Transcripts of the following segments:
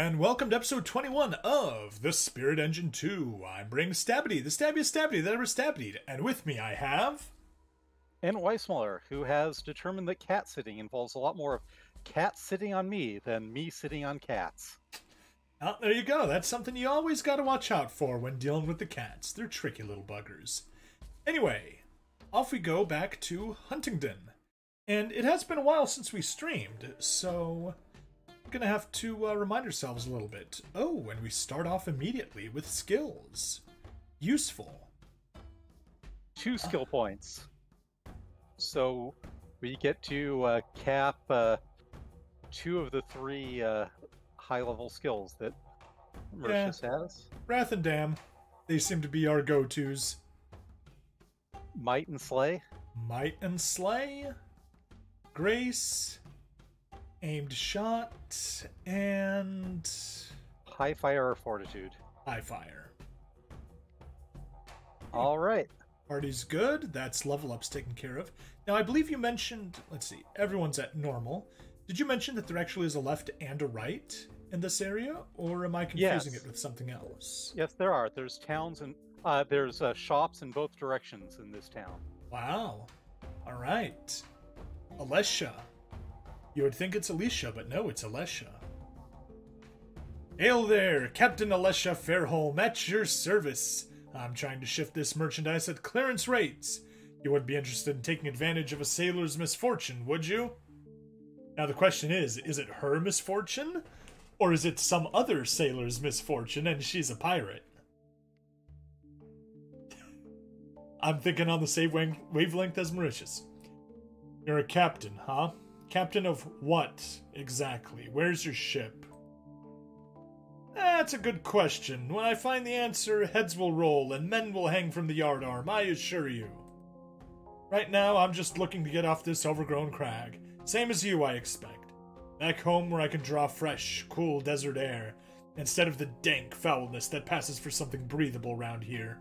and welcome to episode 21 of The Spirit Engine 2. I'm Brain Stabbity, the stabbiest Stabbity that ever stabbied, and with me I have... And Weissmuller, who has determined that cat sitting involves a lot more of cats sitting on me than me sitting on cats. Oh, there you go, that's something you always gotta watch out for when dealing with the cats. They're tricky little buggers. Anyway, off we go back to Huntingdon. And it has been a while since we streamed, so... we're gonna have to remind ourselves a little bit. Oh, and we start off immediately with skills. Useful. 2 skill points. So we get to cap 2 of the 3 high-level skills that Mauritius has. Wrath and Dam. They seem to be our go-tos. Might and Slay. Might and Slay. Grace. Aimed Shot. And... High Fire or Fortitude. High Fire. Alright. Party's good. That's level ups taken care of. Now, I believe you mentioned... let's see. Everyone's at normal. Did you mention that there actually is a left and a right in this area? Or am I confusing it with something else? Yes, there are. There's towns and... there's shops in both directions in this town. Wow. Alright. Alessia. You would think it's Alicia, but no, it's Alessia. Hail there, Captain Alessia Fairholm, at your service. I'm trying to shift this merchandise at clearance rates. You wouldn't be interested in taking advantage of a sailor's misfortune, would you? Now the question is it her misfortune? Or is it some other sailor's misfortune and she's a pirate? I'm thinking on the same wavelength as Mauritius. You're a captain, huh? Captain of what, exactly? Where's your ship? That's a good question. When I find the answer, heads will roll and men will hang from the yardarm, I assure you. Right now, I'm just looking to get off this overgrown crag. Same as you, I expect. Back home where I can draw fresh, cool desert air, instead of the dank foulness that passes for something breathable around here.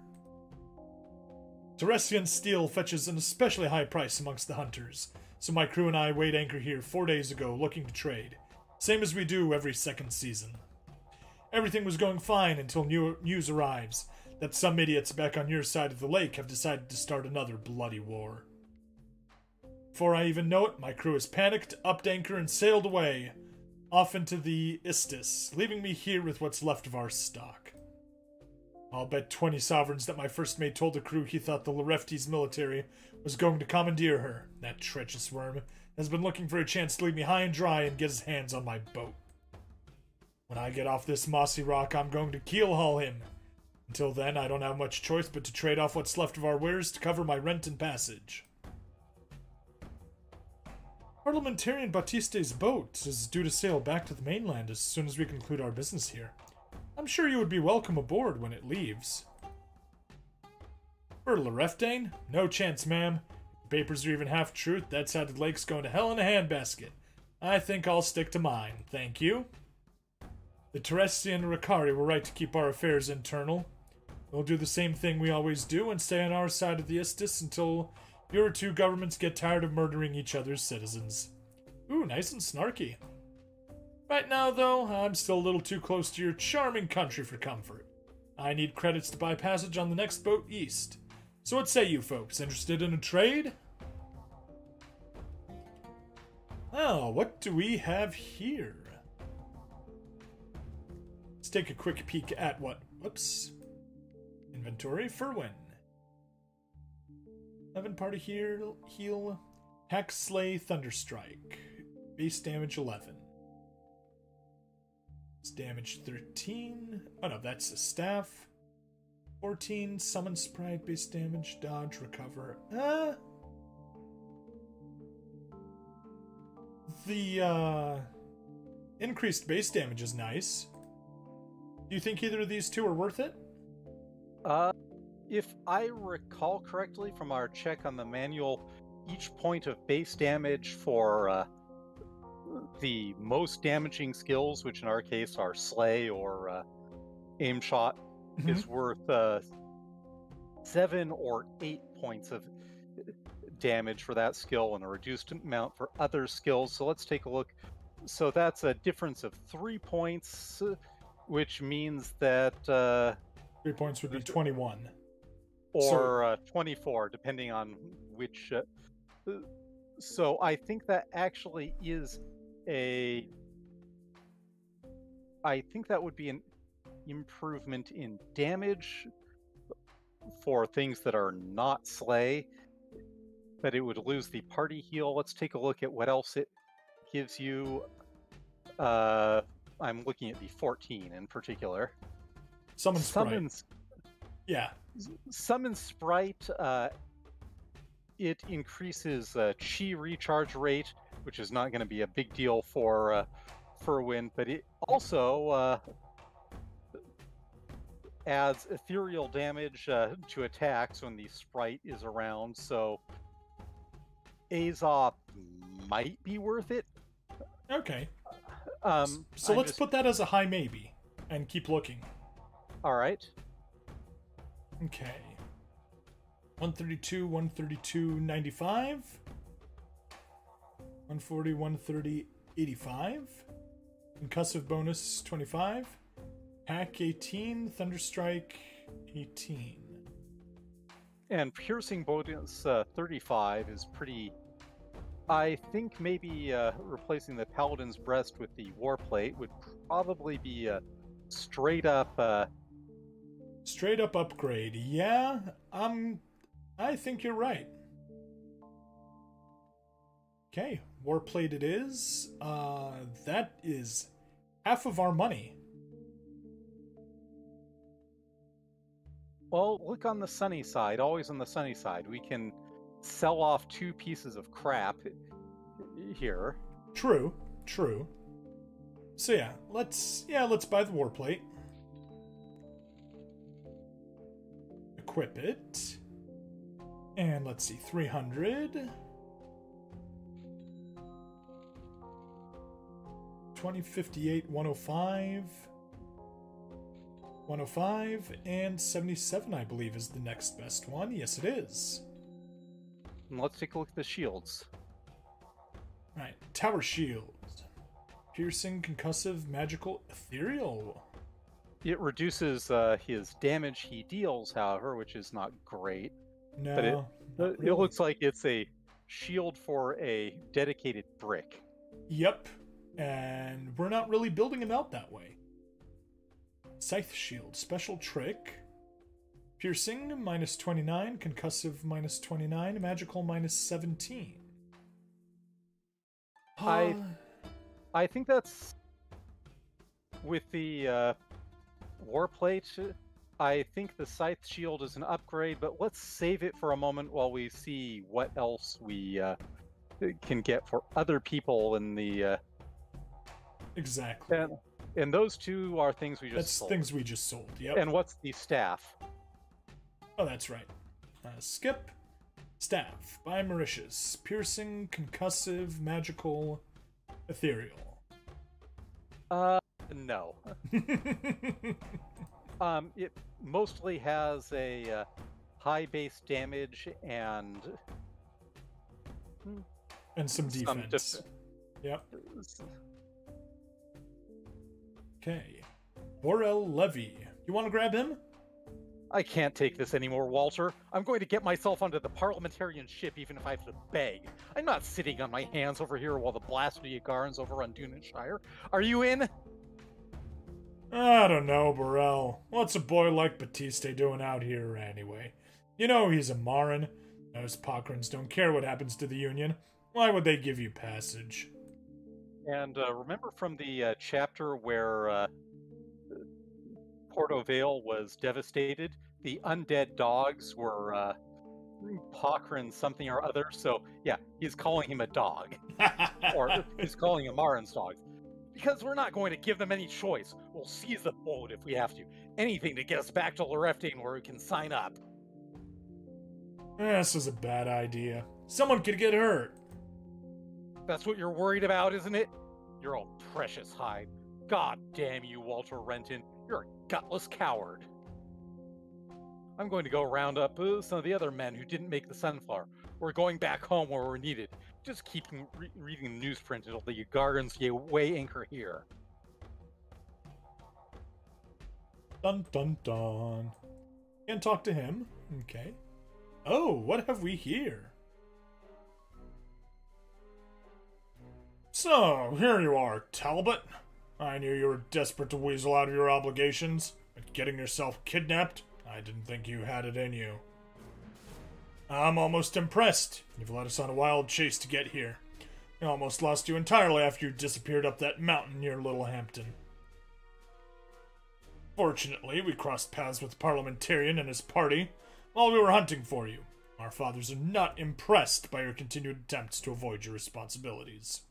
Terrestrian steel fetches an especially high price amongst the hunters, so my crew and I weighed anchor here 4 days ago looking to trade. Same as we do every second season. Everything was going fine until news arrives that some idiots back on your side of the lake have decided to start another bloody war. Before I even know it, my crew has panicked, upped anchor, and sailed away, off into the Istis, leaving me here with what's left of our stock. I'll bet 20 sovereigns that my first mate told the crew he thought the Lareftes military was going to commandeer her. That treacherous worm has been looking for a chance to leave me high and dry and get his hands on my boat. When I get off this mossy rock, I'm going to keel haul him. Until then, I don't have much choice but to trade off what's left of our wares to cover my rent and passage. Parliamentarian Batiste's boat is due to sail back to the mainland as soon as we conclude our business here. I'm sure you would be welcome aboard when it leaves. For Lareftane? No chance, ma'am. If the papers are even half truth, that side of the lake's going to hell in a handbasket. I think I'll stick to mine, thank you. The Terrestrian and Ricari were right to keep our affairs internal. We'll do the same thing we always do and stay on our side of the Istis until your 2 governments get tired of murdering each other's citizens. Ooh, nice and snarky. Right now, though, I'm still a little too close to your charming country for comfort. I need credits to buy passage on the next boat east. So what say you folks, interested in a trade? Well, what do we have here? Let's take a quick peek at whoops. Inventory, Ferwin. 11 party heal, hack, slay, thunderstrike. Base damage 11. Damage 13. Oh no, that's a staff. 14. Summon sprite. Base damage. Dodge. Recover. The increased base damage is nice. Do you think either of these 2 are worth it? If I recall correctly from our check on the manual, each point of base damage for the most damaging skills, which in our case are Slay or Aim Shot, is worth 7 or 8 points of damage for that skill and a reduced amount for other skills. So let's take a look So that's a difference of 3 points, which means that 3 points would be 21. or 24, depending on which. So I think that actually is a. I think that would be an improvement in damage for things that are not slay, but it would lose the party heal. Let's take a look at what else it gives you. I'm looking at the 14 in particular. Summon Sprite. Yeah. Summon Sprite, it increases chi recharge rate, which is not going to be a big deal for Ferwin, but it also adds ethereal damage to attacks when the Sprite is around, so Azoth might be worth it. Okay. So let's put that as a high maybe and keep looking. All right. Okay. 132, 132, 95. 140, 130, 85. Concussive bonus 25. Hack 18. Thunderstrike 18. And piercing bonus 35 is pretty. I think maybe replacing the Paladin's Breast with the Warplate would probably be a straight up upgrade. Yeah, I think you're right. Okay, Warplate it is. That is half of our money. Well, look on the sunny side. Always on the sunny side. We can sell off 2 pieces of crap here. True. So yeah, let's buy the Warplate. Equip it. And let's see, 300. 2058, 105. 105 and 77, I believe, is the next best one. Yes, it is. And let's take a look at the shields. Right, Tower Shield. Piercing, concussive, magical, ethereal. It reduces his damage he deals, however, which is not great. No, but it looks like it's a shield for a dedicated brick. Yep, and we're not really building him out that way. Scythe Shield, special trick. Piercing, minus 29. Concussive, minus 29. Magical, minus 17. I think that's... With the Warplate, I think the Scythe Shield is an upgrade, but let's save it for a moment while we see what else we can get for other people in the... Exactly. And those 2 are things we just sold. That's things we just sold, yep. And what's the staff? Oh, that's right. Skip. Staff by Mauritius. Piercing, concussive, magical, ethereal. No. It mostly has a high base damage and some defense. Yep. Okay. Borel Levy. You want to grab him? I can't take this anymore, Walter. I'm going to get myself onto the parliamentarian ship even if I have to beg. I'm not sitting on my hands over here while the blasphemy Garns over on Dunanshire. Are you in? I don't know, Borel. What's a boy like Batiste doing out here anyway? You know he's a Marin. Those Pockrans don't care what happens to the Union. Why would they give you passage? And remember from the chapter where Porto Vale was devastated, the undead dogs were Pochran something or other. So yeah, he's calling him a dog, or he's calling him Marin's dog, because we're not going to give them any choice. We'll seize the boat if we have to. Anything to get us back to Loreftane where we can sign up. This is a bad idea. Someone could get hurt. That's what you're worried about, isn't it? Your old precious hide. God damn you, Walter Renton. You're a gutless coward. I'm going to go round up some of the other men who didn't make the Sunflower. We're going back home where we're needed. Just keep reading the newsprint until the Gargans weigh anchor here. Dun dun dun. Can't talk to him. Okay. Oh, what have we here? So, here you are, Talbot. I knew you were desperate to weasel out of your obligations, but getting yourself kidnapped, I didn't think you had it in you. I'm almost impressed. You've led us on a wild chase to get here. I almost lost you entirely after you disappeared up that mountain near Littlehampton. Fortunately, we crossed paths with the Parliamentarian and his party while we were hunting for you. Our fathers are not impressed by your continued attempts to avoid your responsibilities.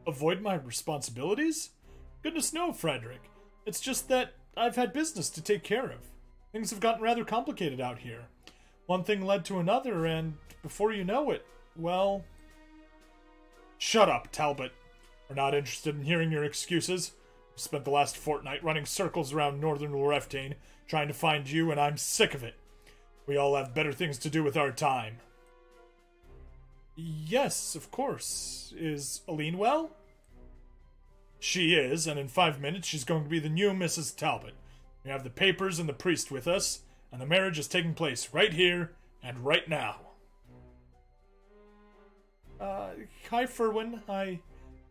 Avoid my responsibilities? Goodness no, Frederick. It's just that I've had business to take care of. Things have gotten rather complicated out here. One thing led to another, and before you know it, well... Shut up, Talbot. We're not interested in hearing your excuses. We spent the last fortnight running circles around northern Loreftane, trying to find you, and I'm sick of it. We all have better things to do with our time. Yes, of course. Is Aline well? She is, and in 5 minutes she's going to be the new Mrs. Talbot. We have the papers and the priest with us, and the marriage is taking place right here and right now. Hi, Ferwin.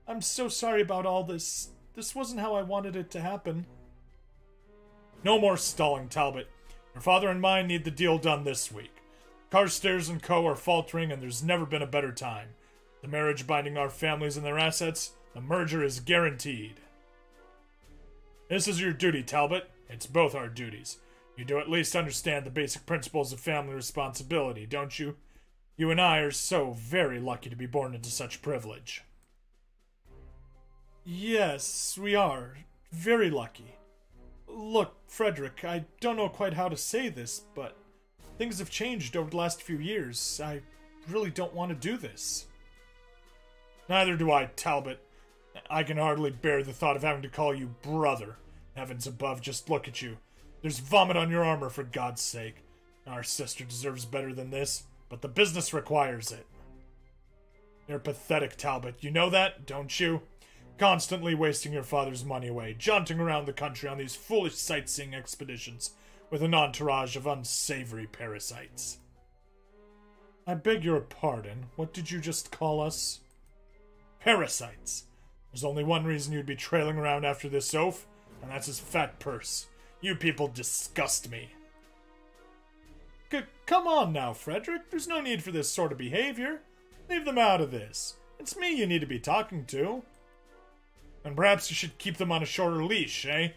I'm so sorry about all this. This wasn't how I wanted it to happen. No more stalling, Talbot. Your father and mine need the deal done this week. Carstairs and Co. are faltering, and there's never been a better time. The marriage binding our families and their assets, the merger is guaranteed. This is your duty, Talbot. It's both our duties. You do at least understand the basic principles of family responsibility, don't you? You and I are so very lucky to be born into such privilege. Yes, we are. Very lucky. Look, Frederick, I don't know quite how to say this, but things have changed over the last few years. I really don't want to do this. Neither do I, Talbot. I can hardly bear the thought of having to call you brother. Heavens above, just look at you. There's vomit on your armor, for God's sake. Our sister deserves better than this, but the business requires it. You're pathetic, Talbot. You know that, don't you? Constantly wasting your father's money away, jaunting around the country on these foolish sightseeing expeditions with an entourage of unsavory parasites. I beg your pardon. What did you just call us? Parasites. There's only one reason you'd be trailing around after this oaf, and that's his fat purse. You people disgust me. Come on now, Frederick. There's no need for this sort of behavior. Leave them out of this. It's me you need to be talking to. And perhaps you should keep them on a shorter leash, eh?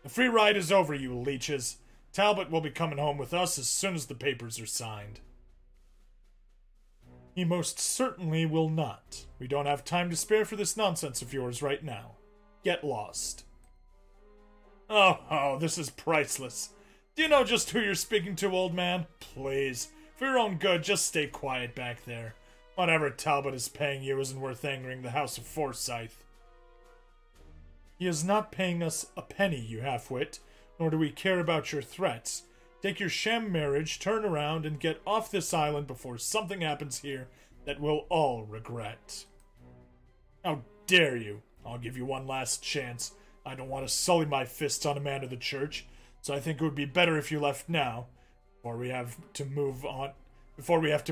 The free ride is over, you leeches. Talbot will be coming home with us as soon as the papers are signed. He most certainly will not. We don't have time to spare for this nonsense of yours right now. Get lost. Oh, this is priceless. Do you know just who you're speaking to, old man? Please, for your own good, just stay quiet back there. Whatever Talbot is paying you isn't worth angering the House of Forsyth. He is not paying us a penny, you half-wit, nor do we care about your threats. Take your sham marriage, turn around, and get off this island before something happens here that we'll all regret. How dare you? I'll give you one last chance. I don't want to sully my fists on a man of the church, so I think it would be better if you left now, before we have to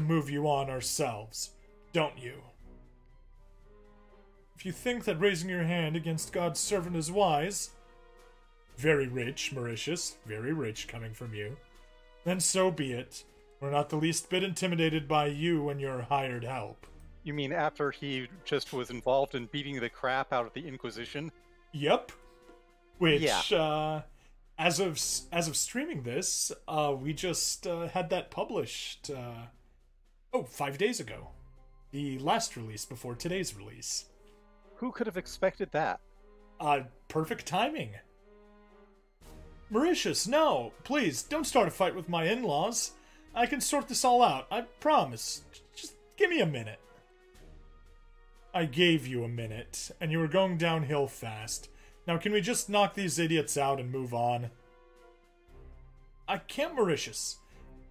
move you on ourselves. Don't you? If you think that raising your hand against God's servant is wise, very rich, Mauritius, very rich coming from you, then so be it. We're not the least bit intimidated by you and your hired help. You mean after he just was involved in beating the crap out of the Inquisition? Yep. Which, yeah. As of streaming this, we just had that published, 5 days ago. The last release before today's release. Who could have expected that? Perfect timing. Mauritius, no! Please, don't start a fight with my in-laws. I can sort this all out, I promise. Just give me a minute. I gave you a minute, and you were going downhill fast. Now can we just knock these idiots out and move on? I can't, Mauritius.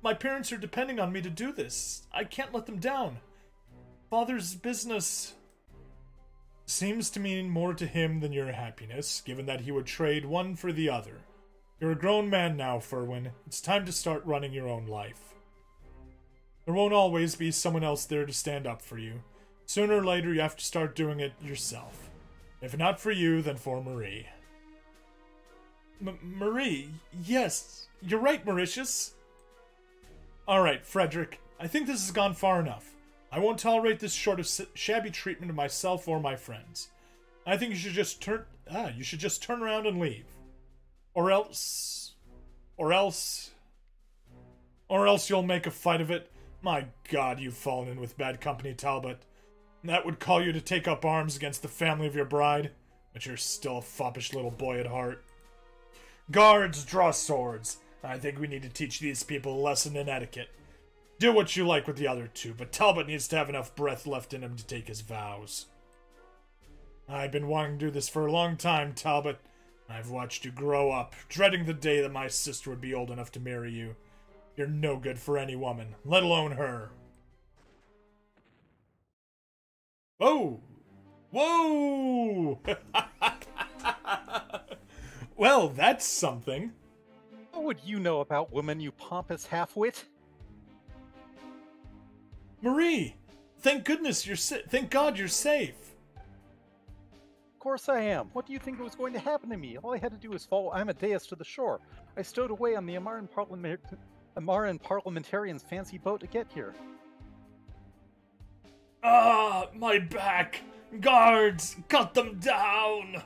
My parents are depending on me to do this. I can't let them down. Father's business seems to mean more to him than your happiness, given that he would trade one for the other. You're a grown man now, Ferwin. It's time to start running your own life. There won't always be someone else there to stand up for you. Sooner or later, you have to start doing it yourself. If not for you, then for Marie. Marie? Yes. You're right, Mauritius. Alright, Frederick. I think this has gone far enough. I won't tolerate this sort of shabby treatment of myself or my friends. I think you should just turn around and leave. Or else you'll make a fight of it. My God, you've fallen in with bad company, Talbot. That would call you to take up arms against the family of your bride, but you're still a foppish little boy at heart. Guards, draw swords. I think we need to teach these people a lesson in etiquette. Do what you like with the other two, but Talbot needs to have enough breath left in him to take his vows. I've been wanting to do this for a long time, Talbot. I've watched you grow up, dreading the day that my sister would be old enough to marry you. You're no good for any woman, let alone her. Whoa! Whoa! Well, that's something. What would you know about women, you pompous half-wit? Marie! Thank goodness thank God you're safe. Of course I am. What do you think was going to happen to me? All I had to do was follow Amadeus to the shore. I stowed away on the Amaran parliamentarian's fancy boat to get here. Ah, my back! Guards, cut them down!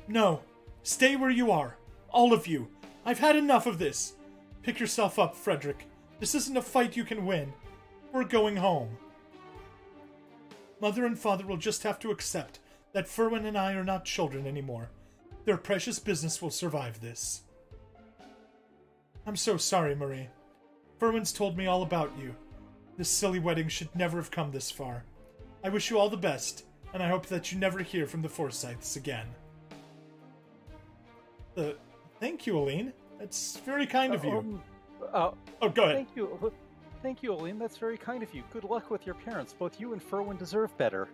No, stay where you are. All of you. I've had enough of this. Pick yourself up, Frederick. This isn't a fight you can win. We're going home. Mother and Father will just have to accept that Ferwin and I are not children anymore. Their precious business will survive this. I'm so sorry, Marie. Ferwin's told me all about you. This silly wedding should never have come this far. I wish you all the best, and I hope that you never hear from the Forsyths again. Thank you, Aline. That's very kind of you. Oh, go ahead. Thank you, Aline. That's very kind of you. Good luck with your parents. Both you and Ferwin deserve better.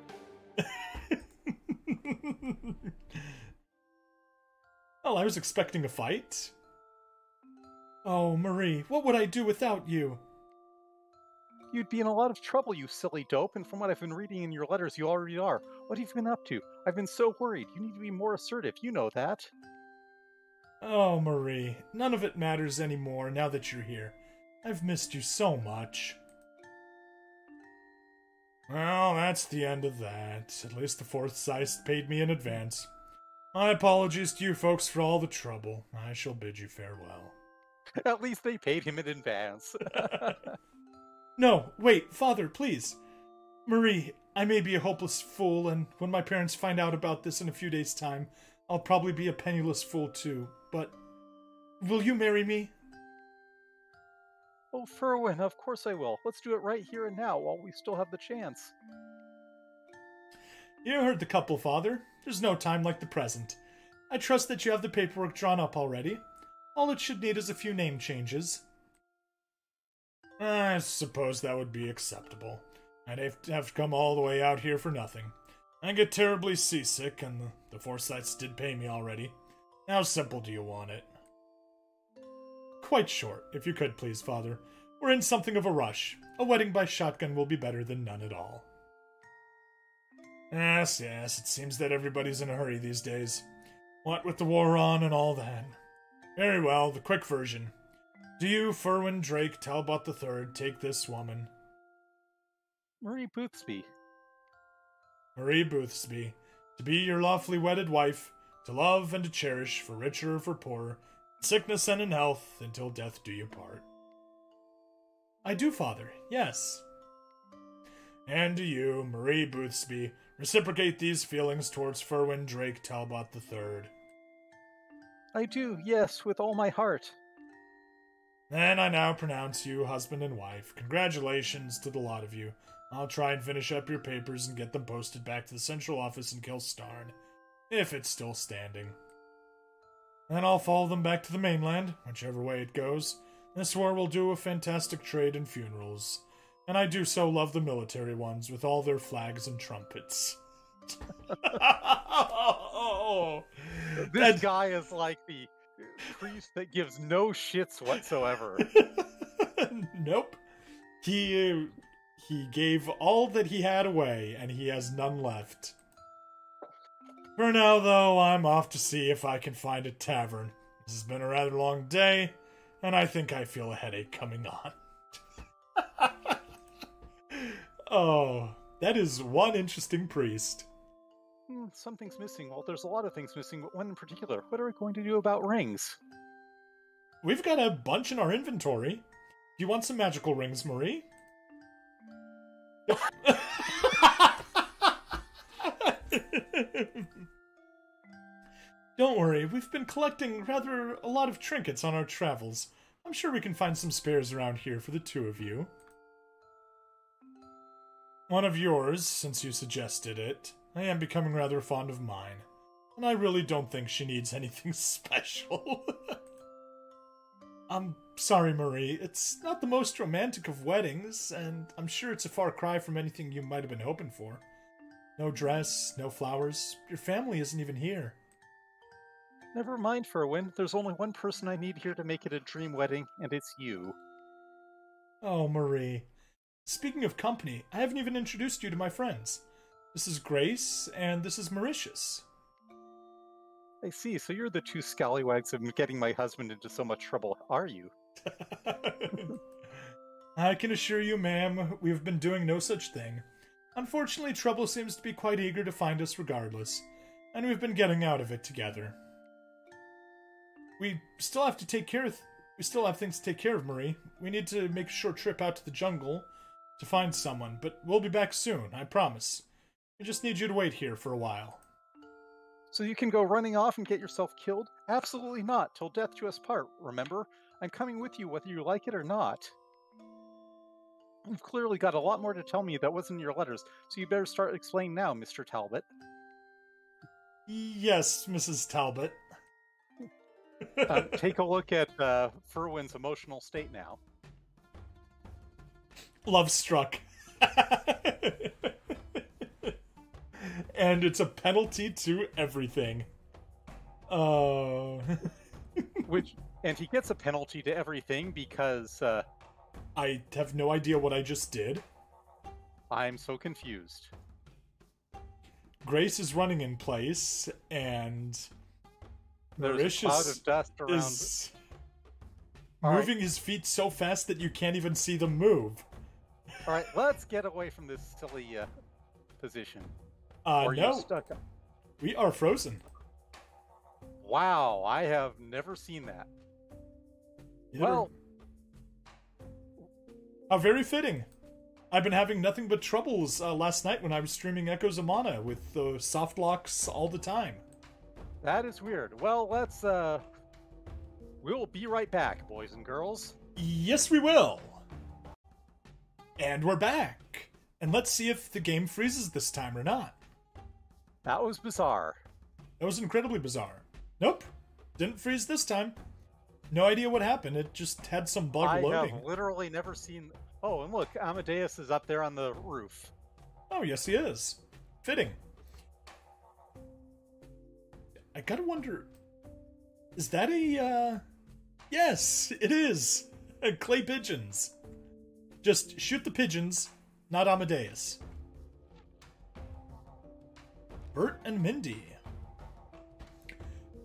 Oh, I was expecting a fight. Oh, Marie, what would I do without you? You'd be in a lot of trouble, you silly dope, and from what I've been reading in your letters, you already are. What have you been up to? I've been so worried. You need to be more assertive. You know that. Oh, Marie, none of it matters anymore now that you're here. I've missed you so much. Well, that's the end of that. At least the Forsyths paid me in advance. My apologies to you folks for all the trouble. I shall bid you farewell. At least they paid him in advance. No, wait, Father, please. Marie, I may be a hopeless fool, and when my parents find out about this in a few days' time, I'll probably be a penniless fool too, but will you marry me? Oh, Ferwin, of course I will. Let's do it right here and now while we still have the chance. You heard the couple, Father. There's no time like the present. I trust that you have the paperwork drawn up already. All it should need is a few name changes. I suppose that would be acceptable. I'd have to come all the way out here for nothing. I get terribly seasick, and the Forsyths did pay me already. How simple do you want it? Quite short, if you could please, Father. We're in something of a rush. A wedding by shotgun will be better than none at all. Yes, it seems that everybody's in a hurry these days. What with the war on and all that. Very well, the quick version. Do you, Ferwin Drake Talbot III, take this woman? Marie Boothby. Marie Boothby, to be your lawfully wedded wife, to love and to cherish, for richer or for poorer, in sickness and in health, until death do you part. I do, Father, yes. And do you, Marie Boothby, reciprocate these feelings towards Ferwin Drake Talbot III? I do, yes, with all my heart. Then I now pronounce you husband and wife. Congratulations to the lot of you. I'll try and finish up your papers and get them posted back to the central office in Kilstarn, if it's still standing. Then I'll follow them back to the mainland, whichever way it goes. This war will do a fantastic trade in funerals. And I do so love the military ones with all their flags and trumpets. This guy is like the priest that gives no shits whatsoever. Nope. He gave all that he had away, and he has none left. For now, though, I'm off to see if I can find a tavern. This has been a rather long day, and I think I feel a headache coming on. Oh, that is one interesting priest. Something's missing. Well, there's a lot of things missing, but one in particular. What are we going to do about rings? We've got a bunch in our inventory. Do you want some magical rings, Marie? Don't worry, we've been collecting rather a lot of trinkets on our travels. I'm sure we can find some spares around here for the two of you. One of yours, since you suggested it. I am becoming rather fond of mine, and I really don't think she needs anything special. I'm sorry, Marie. It's not the most romantic of weddings, and I'm sure it's a far cry from anything you might have been hoping for. No dress, no flowers. Your family isn't even here. Never mind, Ferwin. There's only one person I need here to make it a dream wedding, and it's you. Oh, Marie. Speaking of company, I haven't even introduced you to my friends. This is Grace, and this is Mauritius. I see, so you're the two scallywags of getting my husband into so much trouble, are you? I can assure you, ma'am, we've been doing no such thing. Unfortunately, trouble seems to be quite eager to find us regardless, and we've been getting out of it together. We still have things to take care of, Marie. We need to make a short trip out to the jungle to find someone, but we'll be back soon, I promise. We just need you to wait here for a while. So you can go running off and get yourself killed? Absolutely not, till death do us part, remember? I'm coming with you whether you like it or not. You've clearly got a lot more to tell me that wasn't in your letters, so you better start explaining now, Mr. Talbot. Yes, Mrs. Talbot. Take a look at Ferwin's emotional state now. Love struck. And it's a penalty to everything. And he gets a penalty to everything because I have no idea what I just did. I'm so confused. Grace is running in place, and There's a cloud of dust around. Is moving his feet so fast that you can't even see them move. All right, let's get away from this silly position. No. We are frozen. Wow, I have never seen that. Well, how very fitting. I've been having nothing but troubles last night when I was streaming Echoes of Mana with the soft locks all the time. That is weird. Well, let's we'll be right back, boys and girls. Yes, we will. And we're back. And let's see if the game freezes this time or not. That was bizarre. That was incredibly bizarre. Nope. Didn't freeze this time. No idea what happened. It just had some bug loading. I have literally never seen... Oh, and look, Amadeus is up there on the roof. Oh, yes he is. Fitting. I gotta wonder... Is that a, Yes, it is! Clay pigeons. Just shoot the pigeons, not Amadeus. Bert and Mindy.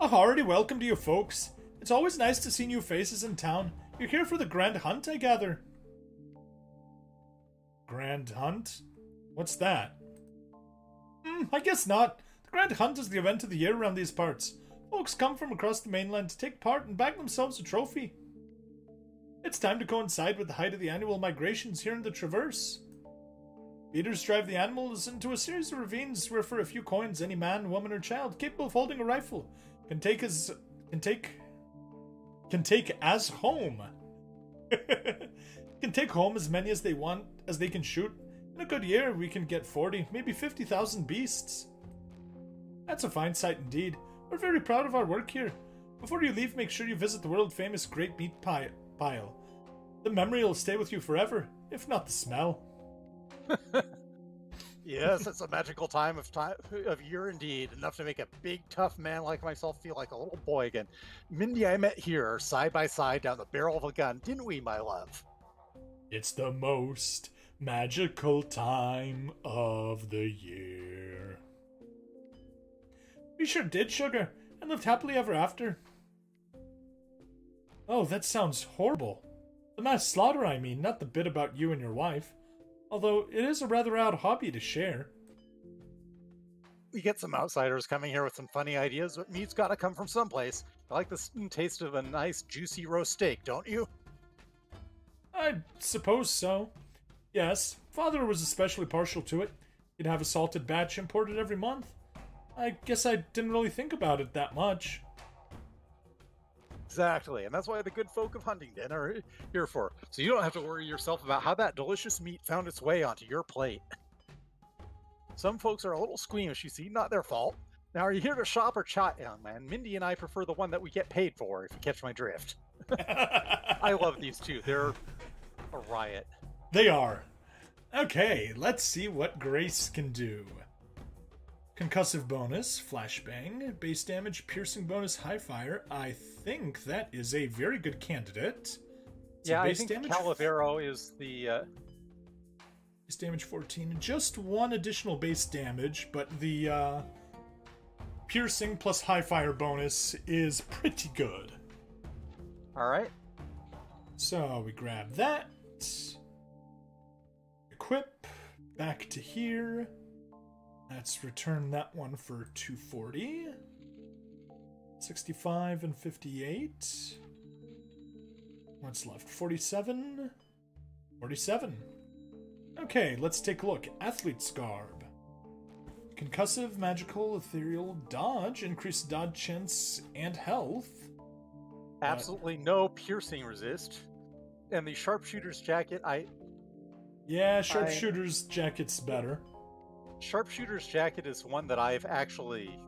A hearty welcome to you folks. It's always nice to see new faces in town. You're here for the Grand Hunt, I gather. Grand Hunt? What's that? I guess not. The Grand Hunt is the event of the year around these parts. Folks come from across the mainland to take part and bag themselves a trophy. It's time to coincide with the height of the annual migrations here in the Traverse. Leaders drive the animals into a series of ravines where for a few coins any man, woman, or child capable of holding a rifle can take as home. Can take home as many as they want, as they can shoot. In a good year, we can get 40, maybe 50,000 beasts. That's a fine sight indeed. We're very proud of our work here. Before you leave, make sure you visit the world-famous Great Meat Pile. The memory will stay with you forever, if not the smell. Yes, it's a magical time of year indeed, enough to make a big, tough man like myself feel like a little boy again. Mindy, I met here, side by side down the barrel of a gun, didn't we, my love? It's the most magical time of the year. We sure did, sugar, and lived happily ever after. Oh, that sounds horrible. The mass slaughter, I mean, not the bit about you and your wife. Although, it is a rather odd hobby to share. We get some outsiders coming here with some funny ideas, but meat's gotta come from someplace. I like the taste of a nice, juicy roast steak, don't you? I suppose so. Yes, Father was especially partial to it. He'd have a salted batch imported every month. I guess I didn't really think about it that much. Exactly, and that's why the good folk of Huntingdon are here for. So you don't have to worry yourself about how that delicious meat found its way onto your plate. Some folks are a little squeamish, you see, not their fault. Now, are you here to shop or chat, young man? Mindy and I prefer the one that we get paid for, if you catch my drift. I love these two. They're a riot. They are. Okay, let's see what Grace can do. Concussive bonus, flashbang, base damage, piercing bonus, high fire. I think that is a very good candidate. Yeah, I think Calavero is the... Base damage 14. Just one additional base damage, but the piercing plus high fire bonus is pretty good. Alright. So we grab that. Equip. Back to here. Let's return that one for 240. 65 and 58. What's left? 47. 47. Okay, let's take a look. Athlete's Garb. Concussive, magical, ethereal, dodge, increased dodge chance and health. Absolutely no piercing resist. And the sharpshooter's jacket, Yeah, sharpshooter's jacket's better. Sharpshooter's jacket is one that I've actually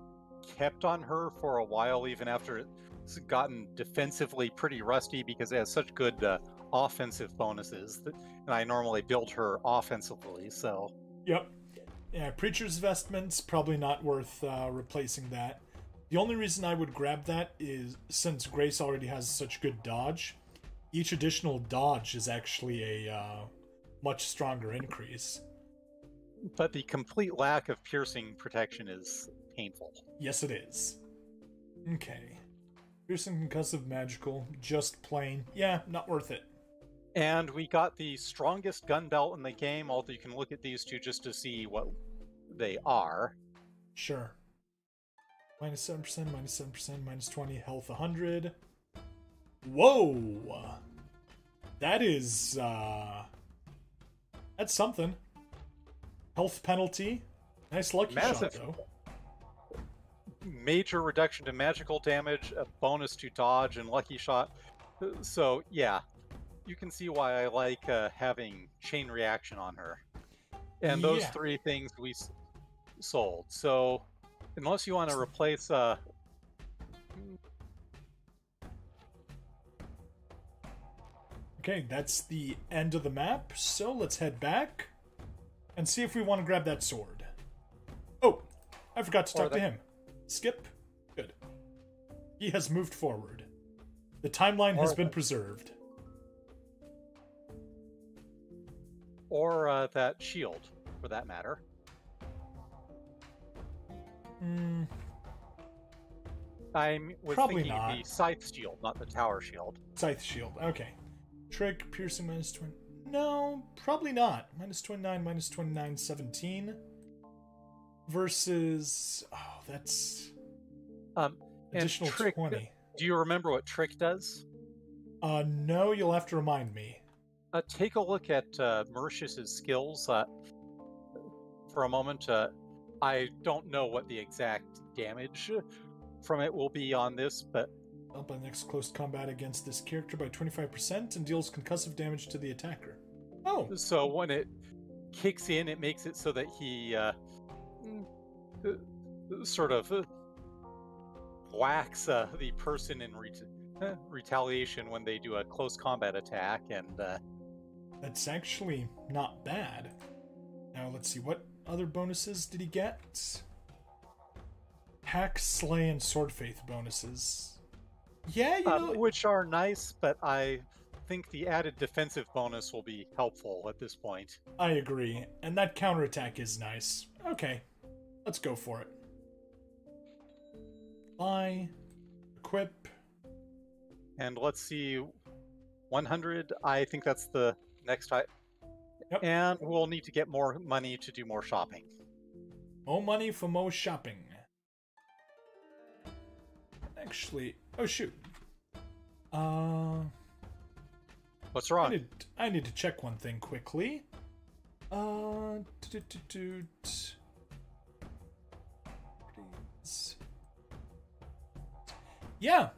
kept on her for a while, even after it's gotten defensively pretty rusty, because it has such good offensive bonuses, and I normally build her offensively, so... Yep. Yeah, Preacher's Vestment's probably not worth replacing that. The only reason I would grab that is, since Grace already has such good dodge, each additional dodge is actually a much stronger increase. But the complete lack of piercing protection is painful. Yes, it is. Okay. Piercing, concussive, magical, just plain. Yeah, not worth it. And we got the strongest gun belt in the game, although you can look at these two just to see what they are. Sure. Minus 7%, minus 7%, minus 20, health 100. Whoa! That is, that's something. Health penalty. Nice lucky Massive. shot, though. Major reduction to magical damage, a bonus to dodge and lucky shot. So, yeah, you can see why I like having chain reaction on her. And those three things we sold. So, unless you want to replace... Okay, that's the end of the map, so let's head back and see if we want to grab that sword. Oh, I forgot to talk to him. Skip. Good. He has moved forward. The timeline has been preserved. Or that shield, for that matter. I was Probably thinking not. the scythe shield, not the tower shield. Scythe shield. Okay. Trick, piercing, minus 20. No, probably not. Minus 29, 17. Versus... Oh, that's... additional Trick, 20. Do you remember what Trick does? No, you'll have to remind me. Take a look at Mauritius's skills for a moment. I don't know what the exact damage from it will be on this, but... Dealt by next close combat against this character by 25% and deals concussive damage to the attacker. Oh! So when it kicks in, it makes it so that he sort of whacks the person in retaliation when they do a close combat attack, and That's actually not bad. Now let's see, what other bonuses did he get? Hack, Slay, and Sword Faith bonuses. Yeah, you know, which are nice, but I think the added defensive bonus will be helpful at this point. I agree. And that counterattack is nice. Okay, let's go for it. Fly, equip. And let's see, 100, I think that's the next type. Yep. And we'll need to get more money to do more shopping. More money for more shopping. Actually, oh shoot. What's wrong? I need to check one thing quickly. Yeah,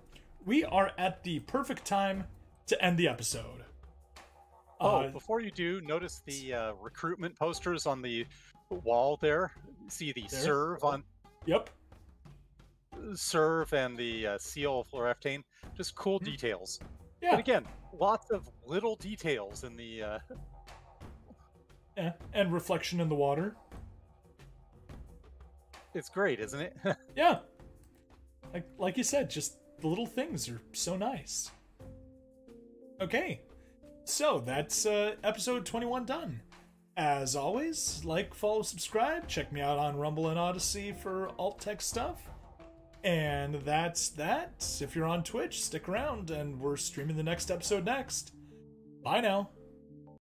we are at the perfect time to end the episode. Before you do, notice the recruitment posters on the wall there. See the There? serve on Yep. serve and the seal of Loreftane. Just cool details. Yeah. But again, lots of little details in the Yeah, and reflection in the water. it's great, isn't it? Yeah. Like you said, just the little things are so nice. Okay. So that's episode 21 done. As always, like, follow, subscribe. Check me out on Rumble and Odyssey for alt tech stuff. And that's that. If you're on Twitch, stick around and we're streaming the next episode next. Bye now.